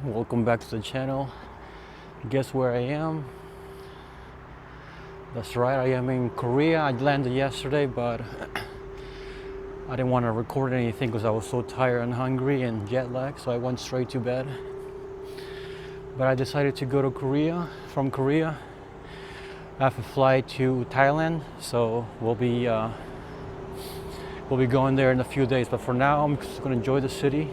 welcome back to the channel. Guess where I am? That's right, I am in Korea. I landed yesterday, but I didn't want to record anything because I was so tired and hungry and jet lagged, so I went straight to bed. But I decided to go to Korea. From Korea I have to fly to Thailand, so we'll be going there in a few days. But for now, I'm just going to enjoy the city.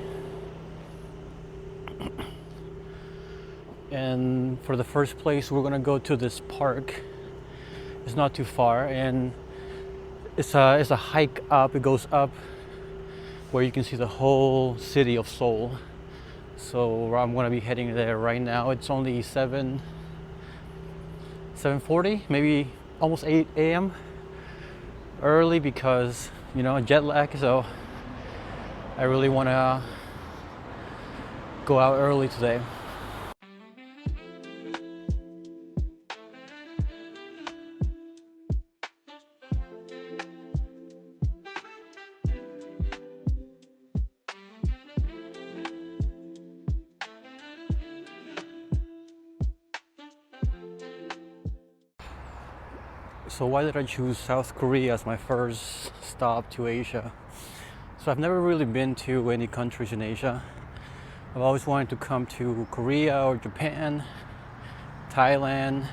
And for the first place, we're going to go to this park. It's not too far, and it's a hike up. It goes up where you can see the whole city of Seoul. So I'm going to be heading there right now. It's only 7:40, maybe almost 8 a.m. early because, you know, jet lag. So I really want to go out early today. So why did I choose South Korea as my first stop to Asia? So I've never really been to any countries in Asia. I've always wanted to come to Korea or Japan, Thailand,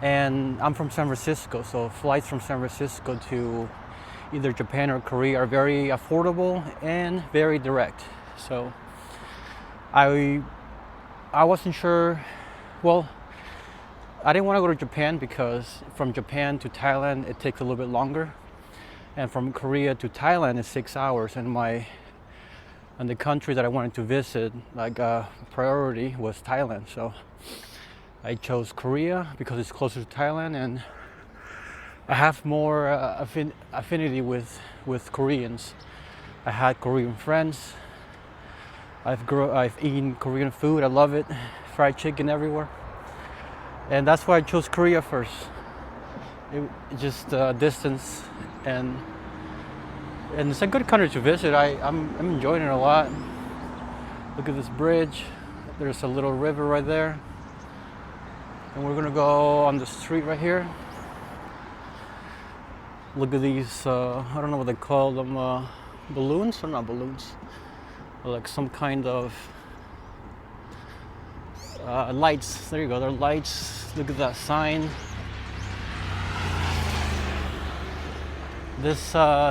and I'm from San Francisco, so flights from San Francisco to either Japan or Korea are very affordable and very direct. So I wasn't sure, well, I didn't want to go to Japan because from Japan to Thailand it takes a little bit longer, and from Korea to Thailand is 6 hours. And the country that I wanted to visit, like priority, was Thailand. So I chose Korea because it's closer to Thailand, and I have more affinity with Koreans. I had Korean friends. I've eaten Korean food. I love it. Fried chicken everywhere. And that's why I chose Korea first. It just distance, and it's a good country to visit. I'm enjoying it a lot. Look at this bridge. There's a little river right there, and we're gonna go on the street right here. Look at these. I don't know what they call them. Balloons or not balloons? Like some kind of lights. There you go. They're lights. Look at that sign. This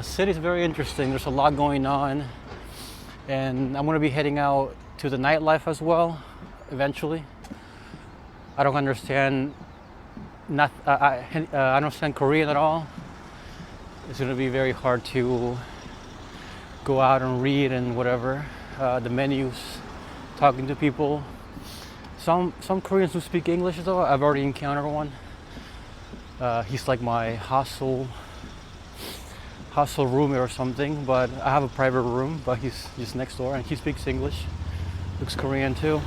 city is very interesting. There's a lot going on, and I'm going to be heading out to the nightlife as well eventually. I don't understand. I don't understand Korean at all. It's going to be very hard to go out and read and whatever the menus, talking to people. Some Koreans who speak English though, I've already encountered one. He's like my hostel roommate or something, but I have a private room, but he's just next door and he speaks English. Looks Korean too.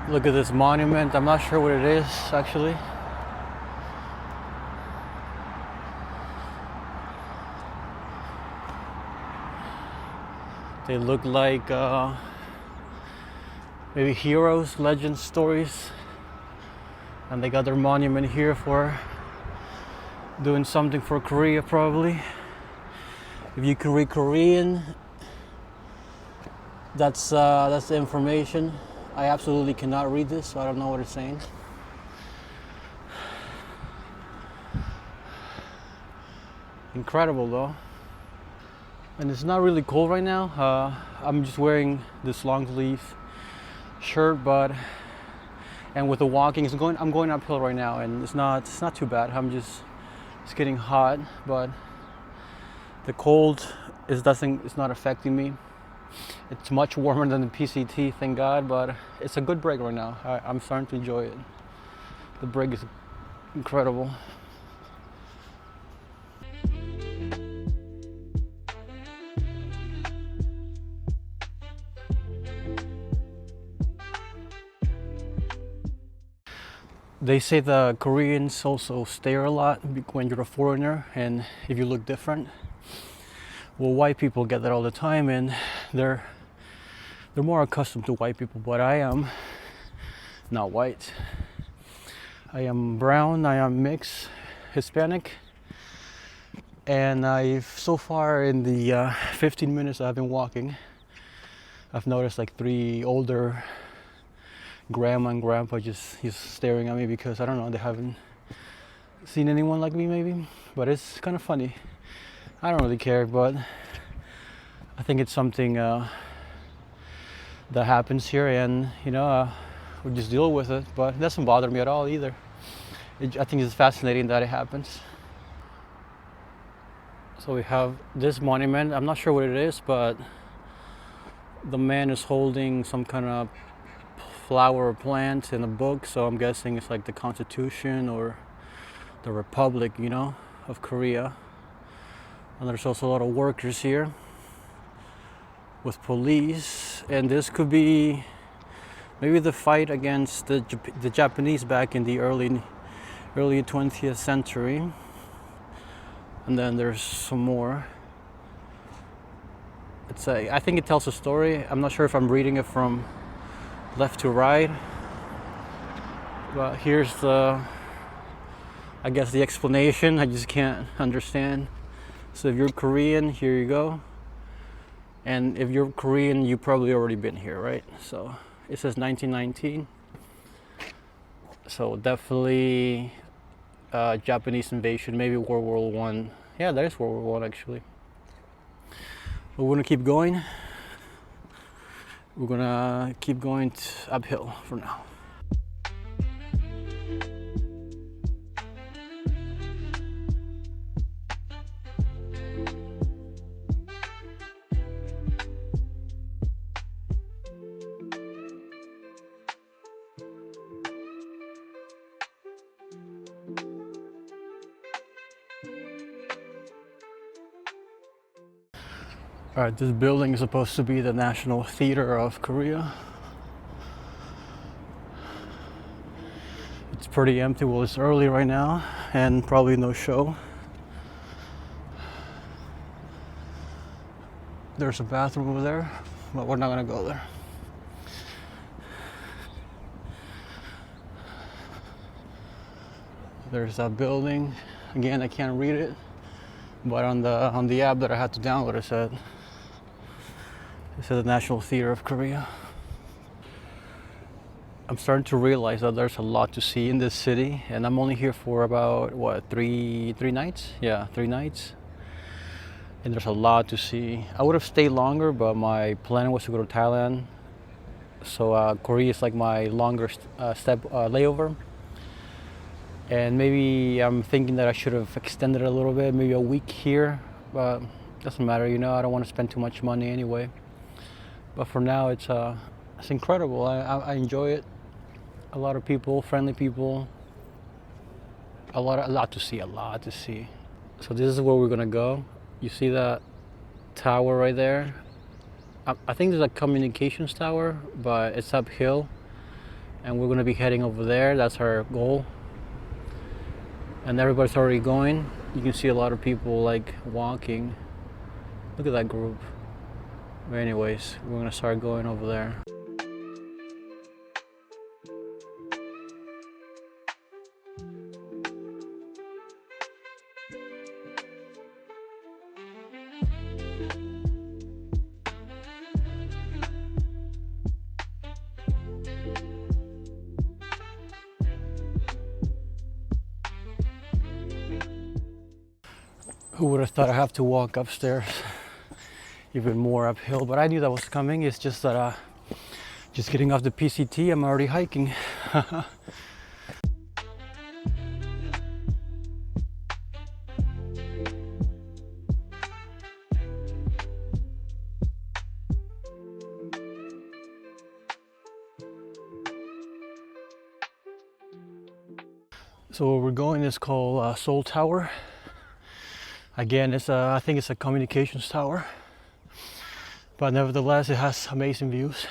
Look at this monument. I'm not sure what it is actually. They look like maybe heroes, legends, stories. And they got their monument here for doing something for Korea, probably. If you can read Korean, that's the information. I absolutely cannot read this, so I don't know what it's saying. Incredible though. And it's not really cold right now. I'm just wearing this long sleeve shirt, and with the walking, I'm going uphill right now, and it's not too bad. It's getting hot, but the cold it's not affecting me. It's much warmer than the PCT, thank God, but it's a good break right now. I'm starting to enjoy it. The break is incredible. They say the Koreans also stare a lot when you're a foreigner and if you look different. Well, white people get that all the time, and they're more accustomed to white people, but I am not white. I am brown, I am mixed Hispanic, and I've so far in the 15 minutes I've been walking, I've noticed like 3 older grandma and grandpa just staring at me because I don't know, they haven't seen anyone like me maybe, but it's kind of funny. I don't really care, but I think it's something that happens here, and we just deal with it, but it doesn't bother me at all either. I think it's fascinating that it happens. So we have this monument. I'm not sure what it is, but the man is holding some kind of flower or plant in a book, so I'm guessing it's like the Constitution or the Republic, of Korea. And there's also a lot of workers here with police, and this could be maybe the fight against the Japanese back in the early 20th century. And then there's some more. I think it tells a story. I'm not sure if I'm reading it from left to right, but here's the explanation. I just can't understand. So if you're Korean, here you go. And if you're Korean, you've probably already been here, right? So it says 1919. So definitely Japanese invasion, maybe World War One. Yeah, that is World War One actually. But we're gonna keep going. We're gonna keep going uphill for now. All right, this building is supposed to be the National Theater of Korea. It's pretty empty. Well, it's early right now and probably no show. There's a bathroom over there, but we're not gonna go there. There's that building. Again, I can't read it, but on the app that I had to download, it said the National Theater of Korea. I'm starting to realize that there's a lot to see in this city, and I'm only here for about three nights? Yeah, 3 nights. And there's a lot to see. I would have stayed longer, but my plan was to go to Thailand. So Korea is like my longer layover. And maybe I'm thinking that I should have extended it a little bit, maybe a week here, but doesn't matter, I don't want to spend too much money anyway. But for now, it's incredible. I enjoy it. A lot of people, friendly people. A lot to see. So this is where we're gonna go. You see that tower right there? I think there's a communications tower, but it's uphill, and we're gonna be heading over there. That's our goal. And everybody's already going. You can see a lot of people like walking. Look at that group. But anyways, we're gonna start going over there. Who would have thought I have to walk upstairs even more uphill, but I knew that was coming. It's just that just getting off the PCT, I'm already hiking. So where we're going is called Seoul Tower. Again, I think it's a communications tower, but nevertheless, it has amazing views.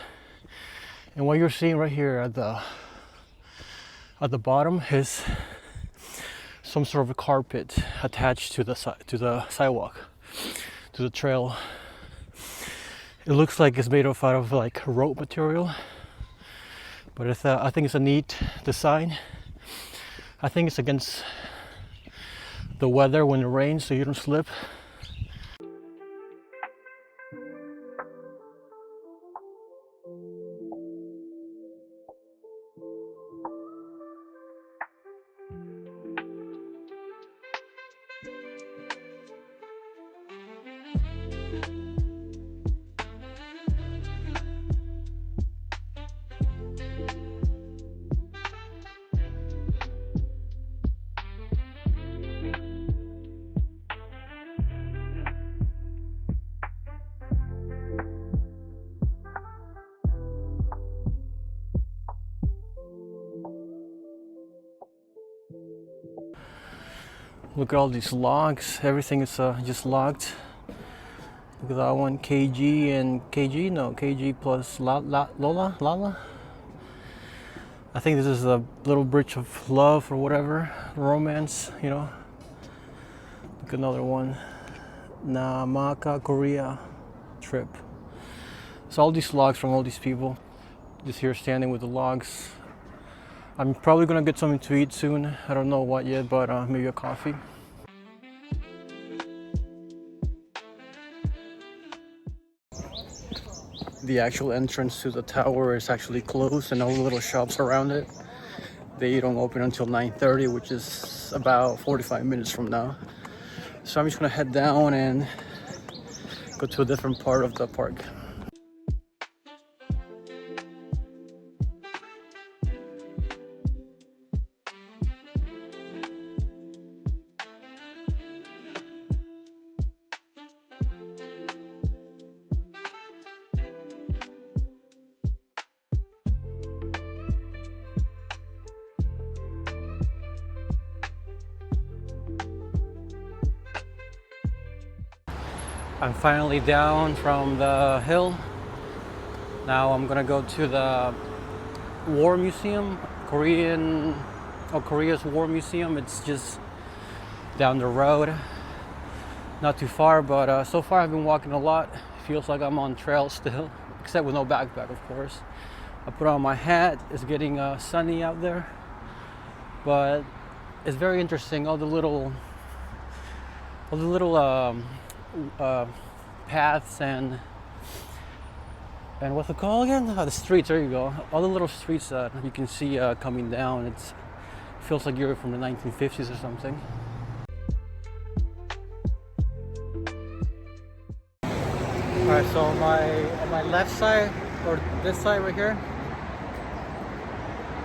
And what you're seeing right here at the bottom is some sort of a carpet attached to the sidewalk, to the trail. It looks like it's made out of like rope material, but I think it's a neat design. I think it's against the weather when it rains so you don't slip. Look at all these logs. Everything is just logged. Look at that one, KG and KG. No, KG plus Lala. I think this is a little bridge of love or whatever, romance, you know. Look, another one, Namaka, Korea trip. So all these logs from all these people, just here standing with the logs. I'm probably gonna get something to eat soon. I don't know what yet, but maybe a coffee. The actual entrance to the tower is actually closed, and all the little shops around it, they don't open until 9:30, which is about 45 minutes from now. So I'm just gonna head down and go to a different part of the park. I'm finally down from the hill. Now I'm gonna go to the War Museum, Korea's War Museum. It's just down the road, not too far, but so far I've been walking a lot. Feels like I'm on trail still, except with no backpack, of course. I put on my hat. It's getting sunny out there, but it's very interesting. All the little paths and what's it called again? The streets. There you go. All the little streets that you can see coming down. It feels like you're from the 1950s or something. All right, so on my left side, or this side right here,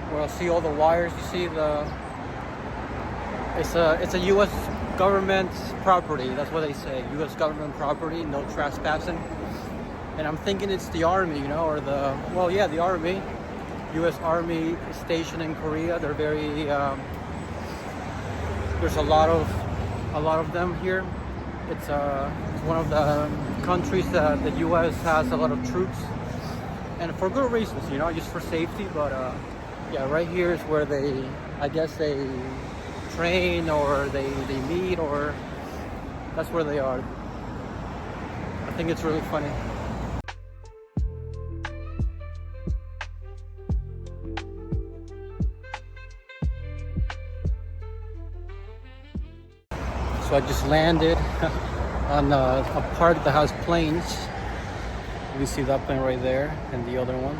where I'll see all the wires. You see it's a U.S. government property. That's what they say. U.S. government property, no trespassing. And I'm thinking it's the army, you know, or the army, U.S. Army station in Korea. They're very there's a lot of them here. It's one of the countries that the U.S. has a lot of troops, and for good reasons, you know, just for safety. But yeah, right here is where I guess they train, or they meet, or that's where they are. I think it's really funny. So I just landed on a park that has planes. You can see that plane right there, and the other one.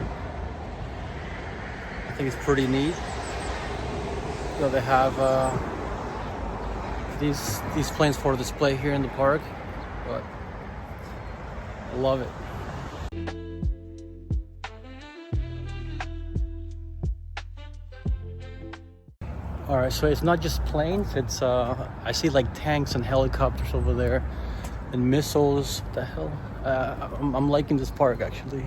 I think it's pretty neat. So they have these planes for display here in the park, but I love it. All right, so it's not just planes. It's I see like tanks and helicopters over there, and missiles. What the hell? I'm liking this park actually.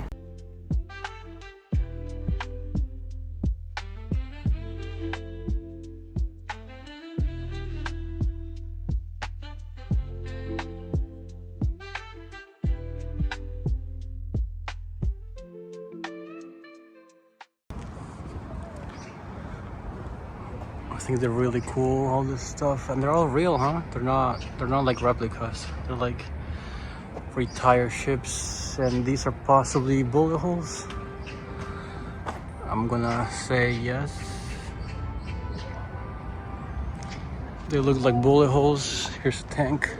I think they're really cool, all this stuff, and they're all real, huh? They're not like replicas. They're like retire ships, and these are possibly bullet holes. I'm gonna say yes. They look like bullet holes. Here's a tank.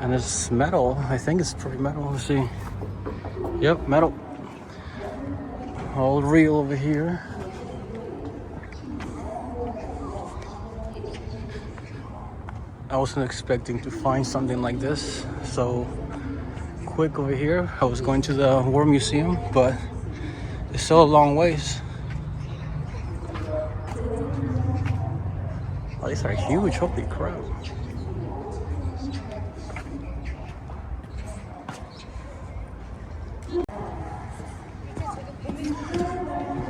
And it's metal. I think it's pretty metal. Let's see. Yep, metal. All real over here. I wasn't expecting to find something like this so quick over here. I was going to the War Museum, but it's still a long ways. Oh, these are huge, holy crap.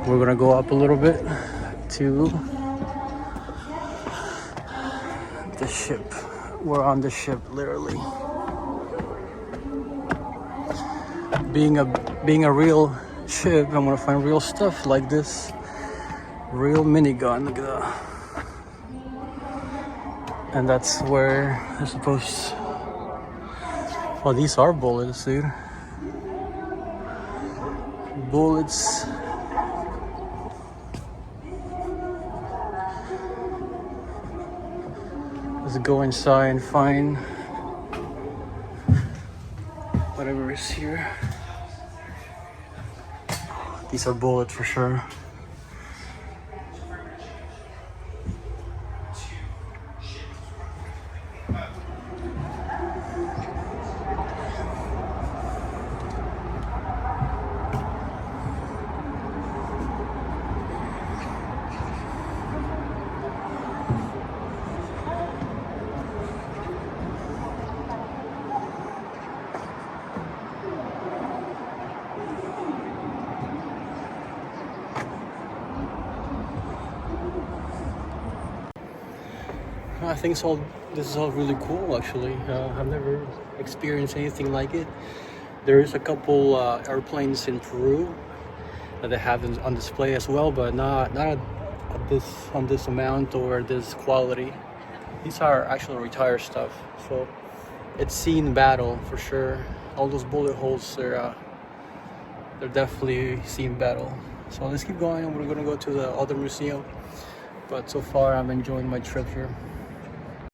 We're gonna go up a little bit to the ship. We're on the ship, literally. Being a real ship, I'm gonna find real stuff like this. Real minigun, look at that. And that's where they're supposed. Oh, these are bullets, dude. Bullets. Let's go inside and find whatever is here. These are bullets for sure. I think this is all really cool actually. I've never experienced anything like it. There is a couple airplanes in Peru that they have on display as well, but not on this amount or this quality. These are actual retired stuff, so it's seen battle for sure. All those bullet holes they're definitely seen battle. So let's keep going. We're gonna go to the other museum, but so far I'm enjoying my trip here.